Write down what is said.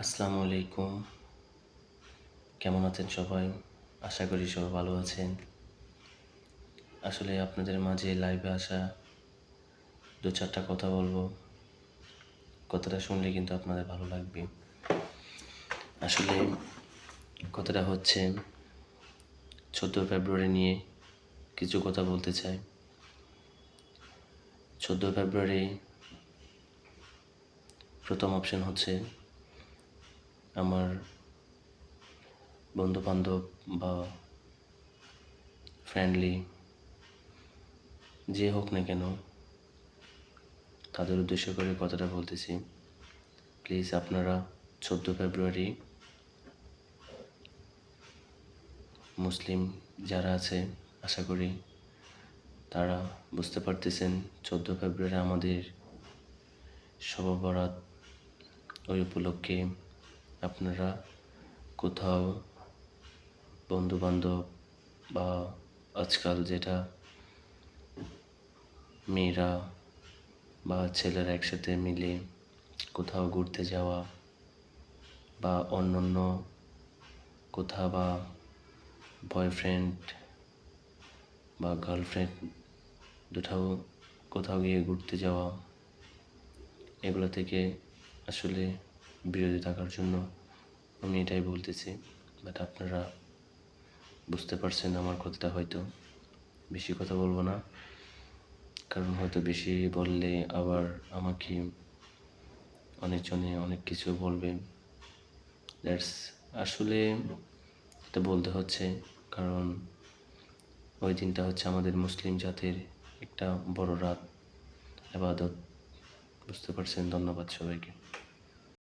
আসসালামু আলাইকুম। কেমন আছেন সবাই? আশা করি সবাই ভালো আছেন। আসলে আপনাদের মাঝে লাইভে আসা ২-৪টা কথা বলবো। কথাটা শুনলে কিন্তু আপনাদের ভালো লাগবে। আসলে কথাটা হচ্ছে ১৪ ফেব্রুয়ারি নিয়ে কিছু কথা বলতে চাই। ১৪ ফেব্রুয়ারি প্রথম অপশন হচ্ছে আমার বন্ধু-বান্ধব বা ফ্রেন্ডলি যে হোক না কেন তাদের উদ্দেশ্য করে কথাটা বলতেছি। প্লিজ আপনারা ১৪ ফেব্রুয়ারি মুসলিম যারা আছে আশা করি তারা বুঝতে পারতেছেন ১৪ ফেব্রুয়ারি আমাদের শবে বরাত। ওই উপলক্ষে আপনারা কোথাও বন্ধুবান্ধব বা আজকাল যেটা মেয়েরা বা ছেলেরা একসাথে মিলে কোথাও ঘুরতে যাওয়া বা অন্যান্য কোথাও বা বয়ফ্রেন্ড বা গার্লফ্রেন্ড কোথাও গিয়ে ঘুরতে যাওয়া, এগুলো থেকে আসলে বিরত থাকার জন্য আমি এটাই বলতেছি। বাট আপনারা বুঝতে পারছেন আমার কথাটা। হয়তো বেশি কথা বলবো না, কারণ হয়তো বেশি বললে আবার আমাকে অনেকজনে অনেক কিছু বলবে। দ্যাটস আসলে এটা বলতে হচ্ছে, কারণ ওই দিনটা হচ্ছে আমাদের মুসলিম জাতির একটা বড় রাত, ইবাদত। বুঝতে পারছেন? ধন্যবাদ সবাইকে।